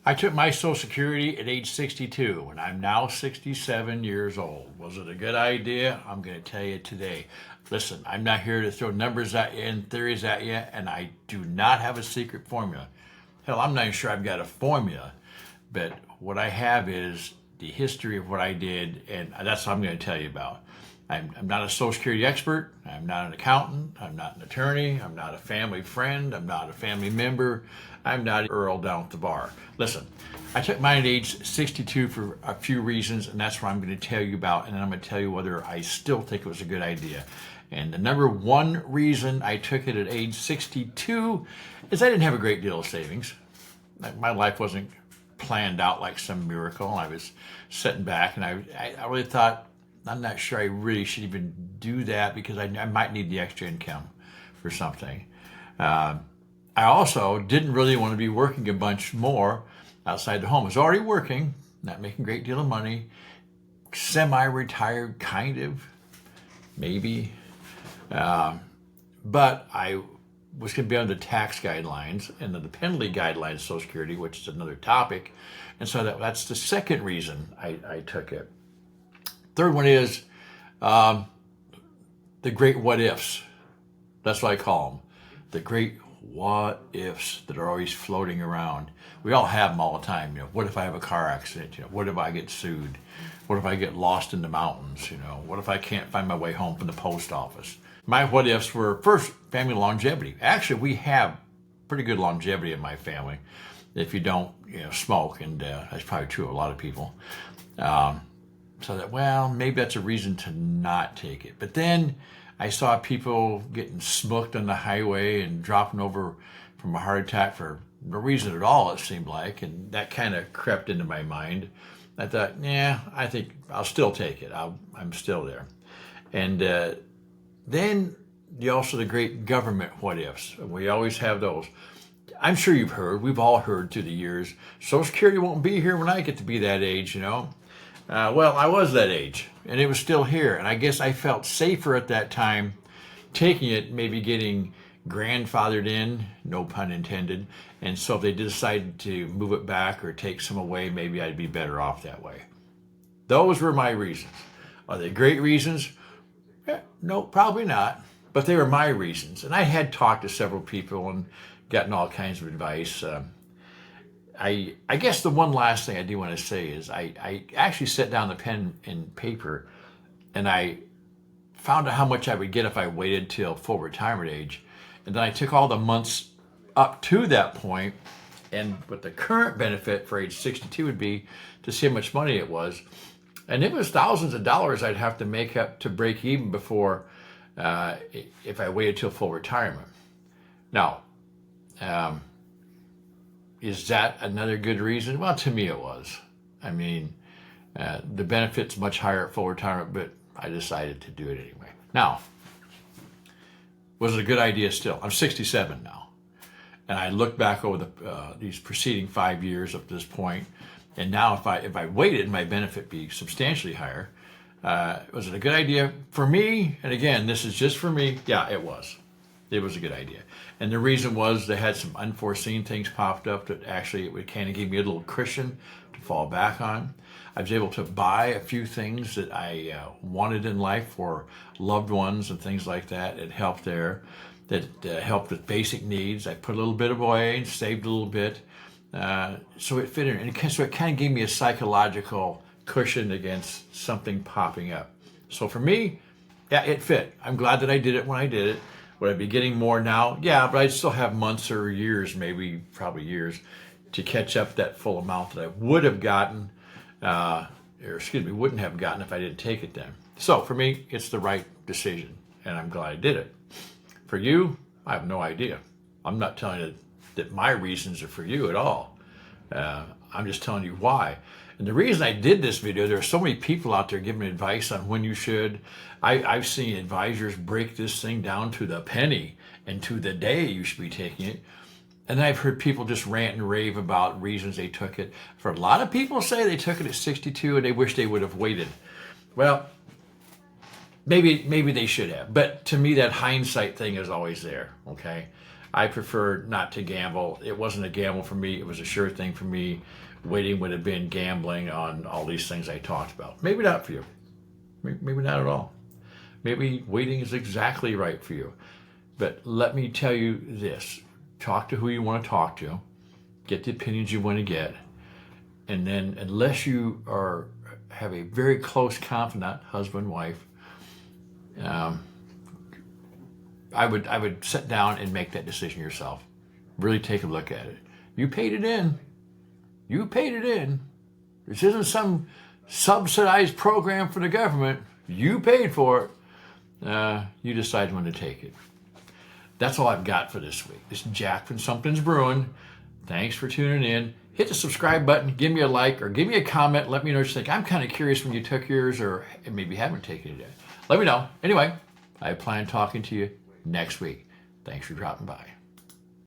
I took my Social Security at age 62, and I'm now 67 years old. Was it a good idea? I'm going to tell you today. Listen, I'm not here to throw numbers at you and theories at you, and I do not have a secret formula. Hell, I'm not even sure I've got a formula, but what I have is the history of what I did, and that's what I'm going to tell you about. I'm not a Social Security expert. I'm not an accountant. I'm not an attorney. I'm not a family friend. I'm not a family member. I'm not an Earl down at the bar. Listen, I took mine at age 62 for a few reasons, and that's what I'm going to tell you about, and then I'm going to tell you whether I still think it was a good idea. And the number one reason I took it at age 62 is I didn't have a great deal of savings. My life wasn't planned out like some miracle. I was sitting back, and I really thought, I'm not sure I really should even do that because I might need the extra income for something. I also didn't really want to be working a bunch more outside the home. I was already working, not making a great deal of money, semi-retired kind of, maybe. But I was going to be under the tax guidelines and the penalty guidelines of Social Security, which is another topic. And so that's the second reason I took it. Third one is the great what ifs. That's what I call them. The great what ifs that are always floating around. We all have them all the time. What if I have a car accident? What if I get sued? What if I get lost in the mountains? What if I can't find my way home from the post office? My what ifs were first family longevity. Actually, we have pretty good longevity in my family. If you don't, smoke, and that's probably true of a lot of people. So that, maybe that's a reason to not take it. But then I saw people getting smoked on the highway and dropping over from a heart attack for no reason at all, it seemed like. And that kind of crept into my mind. I thought, I think I'll still take it. I'm still there. And then also the great government what ifs. We always have those. I'm sure we've all heard through the years, Social Security won't be here when I get to be that age, I was that age, and it was still here. And I guess I felt safer at that time taking it, maybe getting grandfathered in, no pun intended. And so if they decided to move it back or take some away, maybe I'd be better off that way. Those were my reasons. Are they great reasons? No, probably not. But they were my reasons. And I had talked to several people and gotten all kinds of advice. I guess the one last thing I do want to say is I actually set down the pen and paper, and I found out how much I would get if I waited till full retirement age. And then I took all the months up to that point, and what the current benefit for age 62 would be, to see how much money it was. And it was thousands of dollars I'd have to make up to break even before, if I waited till full retirement. Now, is that another good reason? Well, to me it was. I mean, the benefit's much higher at full retirement, but I decided to do it anyway. Now, was it a good idea still? I'm 67 now. And I look back over these preceding 5 years up to this point, and now if I waited, my benefit be substantially higher. Was it a good idea for me? And again, this is just for me. Yeah, it was. It was a good idea. And the reason was they had some unforeseen things popped up that actually it would kind of give me a little cushion to fall back on. I was able to buy a few things that I wanted in life for loved ones and things like that. It helped there. That helped with basic needs. I put a little bit away and saved a little bit. So it fit in. And so it kind of gave me a psychological cushion against something popping up. So for me, yeah, it fit. I'm glad that I did it when I did it. Would I be getting more now? Yeah, but I'd still have months or years, maybe probably years, to catch up that full amount that I would have gotten, wouldn't have gotten if I didn't take it then. So for me, it's the right decision, and I'm glad I did it. For you, I have no idea. I'm not telling you that my reasons are for you at all. I'm just telling you why. And the reason I did this video, there are so many people out there giving advice on when you should. I've seen advisors break this thing down to the penny and to the day you should be taking it. And I've heard people just rant and rave about reasons they took it. For a lot of people say they took it at 62 and they wish they would have waited. Well, maybe they should have. But to me, that hindsight thing is always there, okay? I prefer not to gamble. It wasn't a gamble for me. It was a sure thing for me. Waiting would have been gambling on all these things I talked about. Maybe not for you. Maybe not at all. Maybe waiting is exactly right for you. But let me tell you this. Talk to who you want to talk to. Get the opinions you want to get. And then unless you have a very close confidant, husband, wife, I would sit down and make that decision yourself. Really take a look at it. You paid it in. You paid it in. This isn't some subsidized program for the government. You paid for it. You decide when to take it. That's all I've got for this week. This is Jack from Something's Brewing. Thanks for tuning in. Hit the subscribe button, give me a like, or give me a comment. Let me know what you think. I'm kind of curious when you took yours or maybe haven't taken it yet. Let me know. Anyway, I plan on talking to you next week. Thanks for dropping by.